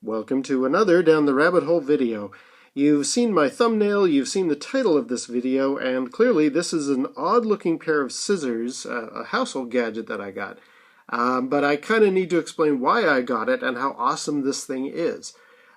Welcome to another Down the Rabbit Hole video. You've seen my thumbnail, you've seen the title of this video, and clearly this is an odd-looking pair of scissors, a household gadget that I got. But I kind of need to explain why I got it and how awesome this thing is.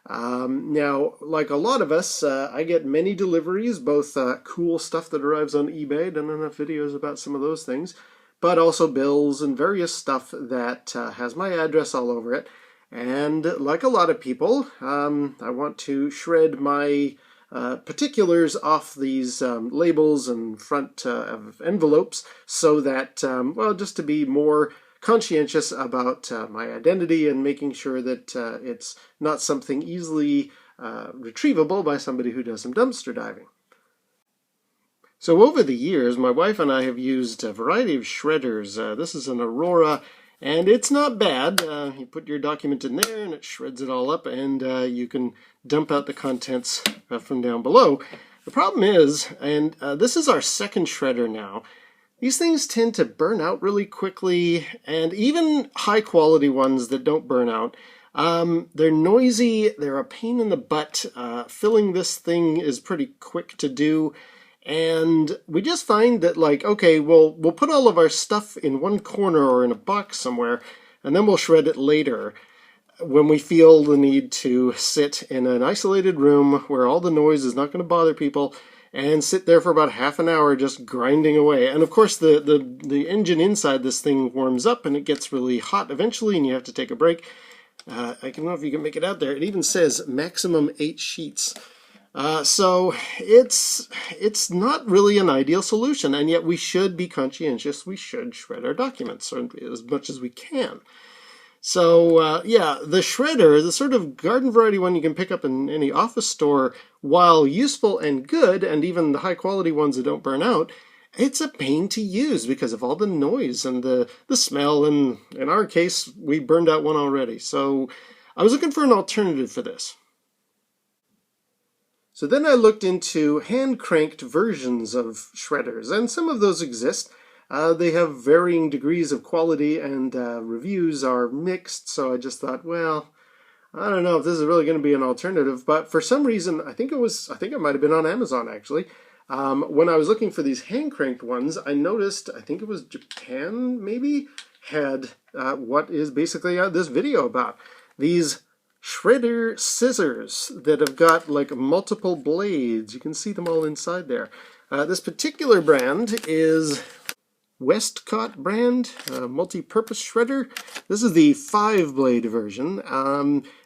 Now, like a lot of us, I get many deliveries, both cool stuff that arrives on eBay, done enough videos about some of those things, but also bills and various stuff that has my address all over it. And like a lot of people, I want to shred my particulars off these labels and front of envelopes so that, well, just to be more conscientious about my identity and making sure that it's not something easily retrievable by somebody who does some dumpster diving. So over the years, my wife and I have used a variety of shredders. This is an Aurora, and it's not bad. You put your document in there and it shreds it all up, and you can dump out the contents from down below. The problem is, and this is our second shredder now, these things tend to burn out really quickly, and even high quality ones that don't burn out, they're noisy, they're a pain in the butt. Filling this thing is pretty quick to do. And we just find that, like, okay, we'll put all of our stuff in one corner or in a box somewhere, and then we'll shred it later when we feel the need to sit in an isolated room where all the noise is not going to bother people, and sit there for about half an hour just grinding away. And of course the engine inside this thing warms up and it gets really hot eventually, and you have to take a break. I don't know if you can make it out there. It even says maximum 8 sheets. So it's not really an ideal solution, and yet we should be conscientious. We should shred our documents as much as we can. So yeah, the shredder, the sort of garden variety one you can pick up in any office store, while useful and good, and even the high quality ones that don't burn out, it's a pain to use because of all the noise and the smell, and in our case, we burned out one already. So I was looking for an alternative for this. So then I looked into hand-cranked versions of shredders, and some of those exist. They have varying degrees of quality, and reviews are mixed, so I just thought, well, I don't know if this is really going to be an alternative, but for some reason, I think it might have been on Amazon, actually. When I was looking for these hand-cranked ones, I noticed, I think it was Japan, maybe, had what is basically this video about. These shredder scissors that have got like multiple blades. You can see them all inside there. This particular brand is Westcott brand, multi-purpose shredder. This is the 5-blade version.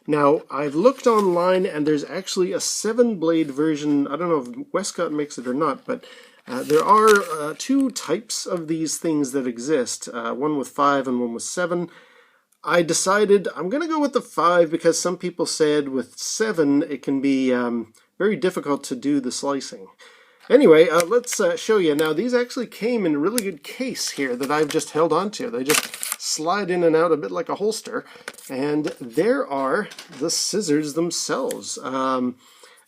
Now, I've looked online and there's actually a 7-blade version. I don't know if Westcott makes it or not, but there are 2 types of these things that exist, one with 5 and one with 7. I decided I'm going to go with the 5 because some people said with 7 it can be very difficult to do the slicing. Anyway, let's show you. Now, these actually came in a really good case here that I've just held on to. They just slide in and out a bit like a holster. And there are the scissors themselves. And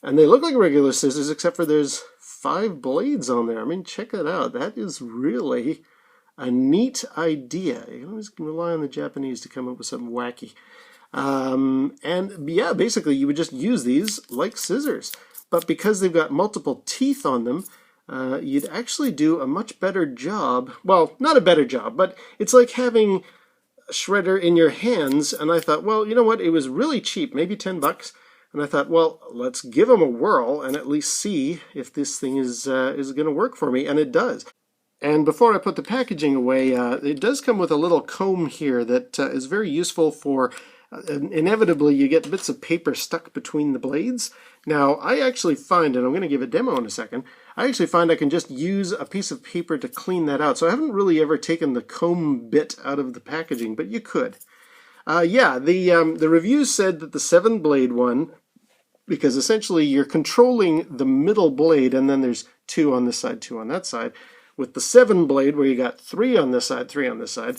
they look like regular scissors, except for there's 5 blades on there. I mean, check that out. That is really a neat idea. You always can rely on the Japanese to come up with something wacky. And yeah, basically you would just use these like scissors. But because they've got multiple teeth on them, you'd actually do a much better job. Well, not a better job, but it's like having a shredder in your hands. And I thought, well, you know what? It was really cheap, maybe 10 bucks. And I thought, well, let's give them a whirl and at least see if this thing is going to work for me. And it does. And before I put the packaging away, it does come with a little comb here that is very useful for, inevitably you get bits of paper stuck between the blades. Now, I actually find, and I'm going to give a demo in a second, I actually find I can just use a piece of paper to clean that out. So I haven't really ever taken the comb bit out of the packaging, but you could. Yeah, the reviews said that the 7-blade one, because essentially you're controlling the middle blade, and then there's 2 on this side, 2 on that side. With the 7-blade, where you got 3 on this side, 3 on this side,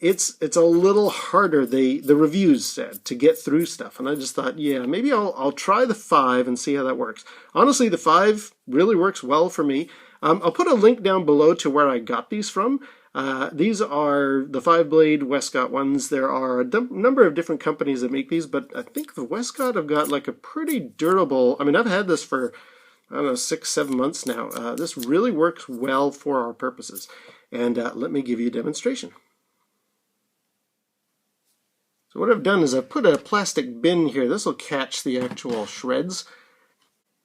it's a little harder, the reviews said, to get through stuff. And I just thought, yeah, maybe I'll try the 5 and see how that works. Honestly, the 5 really works well for me. I'll put a link down below to where I got these from. These are the 5-blade Westcott ones. There are a number of different companies that make these, but I think the Westcott have got like a pretty durable, I mean, I've had this for, I don't know, 6-7 months now. This really works well for our purposes. And let me give you a demonstration. So what I've done is I've put a plastic bin here. This will catch the actual shreds.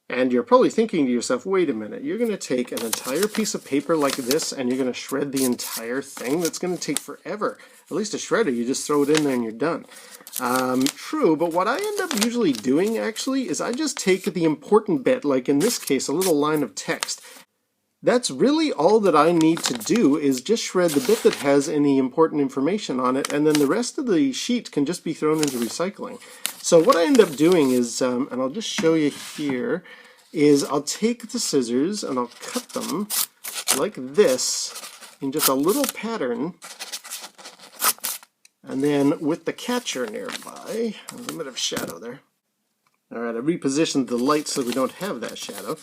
And you're probably thinking to yourself, wait a minute, you're going to take an entire piece of paper like this and you're going to shred the entire thing? That's going to take forever. At least a shredder, you just throw it in there and you're done. True, but what I end up usually doing actually is I just take the important bit, like in this case, a little line of text. That's really all that I need to do, is just shred the bit that has any important information on it, and then the rest of the sheet can just be thrown into recycling. So what I end up doing is, and I'll just show you here, is I'll take the scissors and I'll cut them like this in just a little pattern, and then with the catcher nearby, a little bit of shadow there. Alright, I repositioned the light so we don't have that shadow.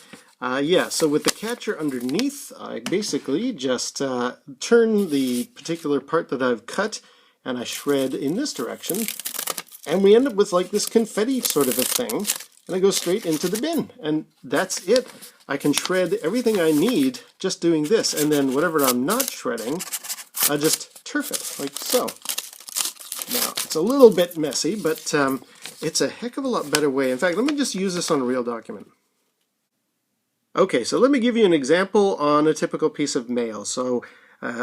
Yeah, so with the catcher underneath, I basically just turn the particular part that I've cut and I shred in this direction. And we end up with like this confetti sort of a thing. And I go straight into the bin. And that's it. I can shred everything I need just doing this. And then whatever I'm not shredding, I just turf it, like so. Now, it's a little bit messy, but it's a heck of a lot better way. In fact, let me just use this on a real document. Okay, so let me give you an example on a typical piece of mail. So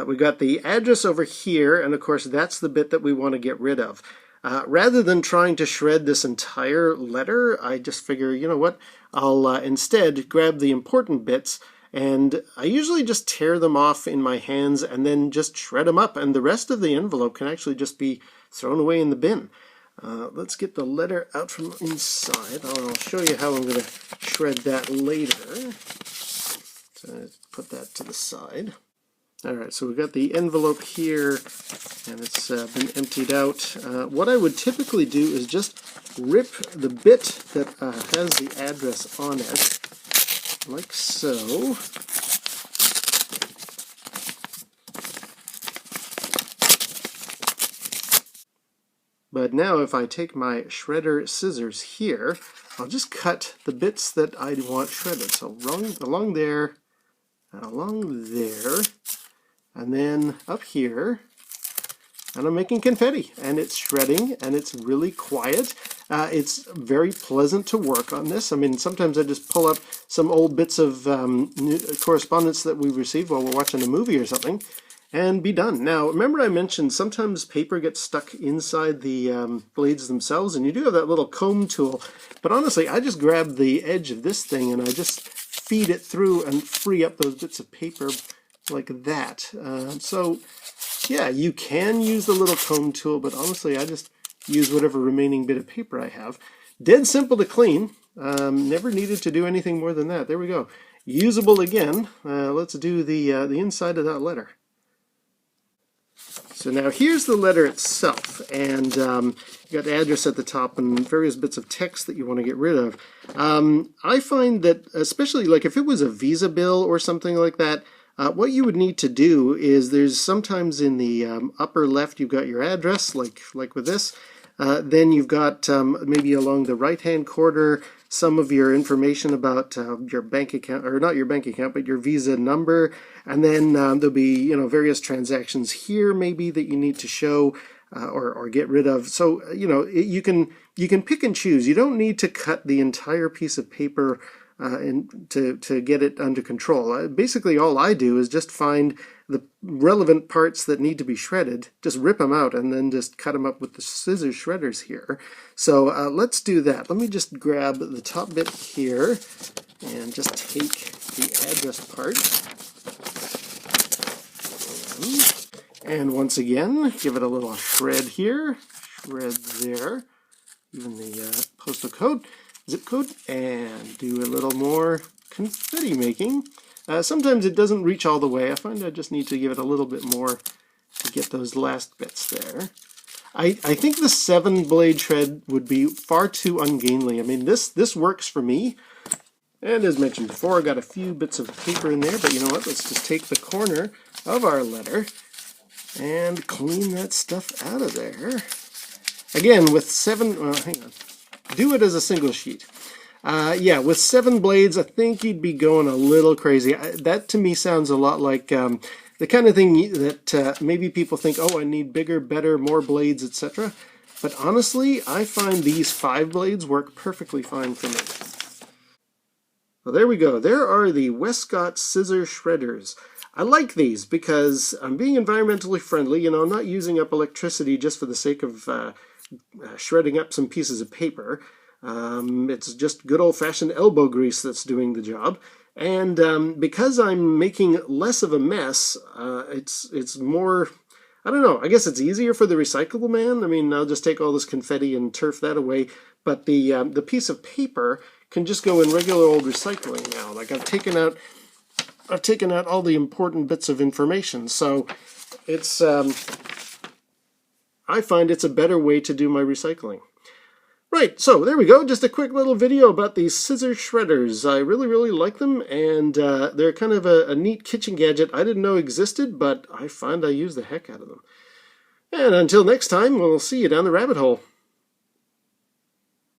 we got the address over here, and of course that's the bit that we want to get rid of. Rather than trying to shred this entire letter, I just figure, you know what, I'll instead grab the important bits, and I usually just tear them off in my hands and then just shred them up, and the rest of the envelope can actually just be thrown away in the bin. Let's get the letter out from inside. I'll show you how I'm going to shred that later. So put that to the side. Alright, so we've got the envelope here, and it's been emptied out. What I would typically do is just rip the bit that has the address on it, like so. But now if I take my shredder scissors here, I'll just cut the bits that I want shredded. So along there, and along there, and then up here, and I'm making confetti, and it's shredding, and it's really quiet. It's very pleasant to work on this. I mean, sometimes I just pull up some old bits of correspondence that we received while we're watching a movie or something, and be done. Now, remember I mentioned sometimes paper gets stuck inside the blades themselves, and you do have that little comb tool, but honestly, I just grab the edge of this thing and I just feed it through and free up those bits of paper like that. So, yeah, you can use the little comb tool, but honestly, I just use whatever remaining bit of paper I have. Dead simple to clean. Never needed to do anything more than that. There we go. Usable again. Let's do the inside of that letter. So now here's the letter itself, and you got the address at the top and various bits of text that you want to get rid of. I find that, especially like if it was a Visa bill or something like that, what you would need to do is there's sometimes in the upper left you've got your address, like with this. Then you've got maybe along the right-hand corner some of your information about your bank account, or not your bank account, but your Visa number. And then there'll be, various transactions here maybe that you need to show or get rid of. So, you can pick and choose. You don't need to cut the entire piece of paper to get it under control. Basically, all I do is just find the relevant parts that need to be shredded, just rip them out, and then just cut them up with the scissors shredders here. So let's do that. Let me just grab the top bit here and just take the address part. And once again, give it a little shred here, shred there, even the postal code, zip code, and do a little more confetti making. Sometimes it doesn't reach all the way. I find I just need to give it a little bit more to get those last bits there. I think the 7-blade shred would be far too ungainly. I mean, this works for me. And as mentioned before, I got a few bits of paper in there, but you know what? Let's just take the corner of our letter and clean that stuff out of there. Again, with 7, well, hang on. Do it as a single sheet. Yeah, with 7 blades, I think you'd be going a little crazy. That to me sounds a lot like the kind of thing that maybe people think, oh, I need bigger, better, more blades, etc. But honestly, I find these 5 blades work perfectly fine for me. Well, there we go. There are the Westcott scissor shredders. I like these because I'm being environmentally friendly. You know, I'm not using up electricity just for the sake of shredding up some pieces of paper. It's just good old-fashioned elbow grease that's doing the job. And because I'm making less of a mess, it's more, I don't know, I guess it's easier for the recyclable man. I mean, I'll just take all this confetti and turf that away. But the piece of paper can just go in regular old recycling now. Like I've taken out all the important bits of information. So it's I find it's a better way to do my recycling. Right, so there we go. Just a quick little video about these scissor shredders. I really, really like them, and they're kind of a neat kitchen gadget I didn't know existed, but I find I use the heck out of them. And until next time, we'll see you down the rabbit hole.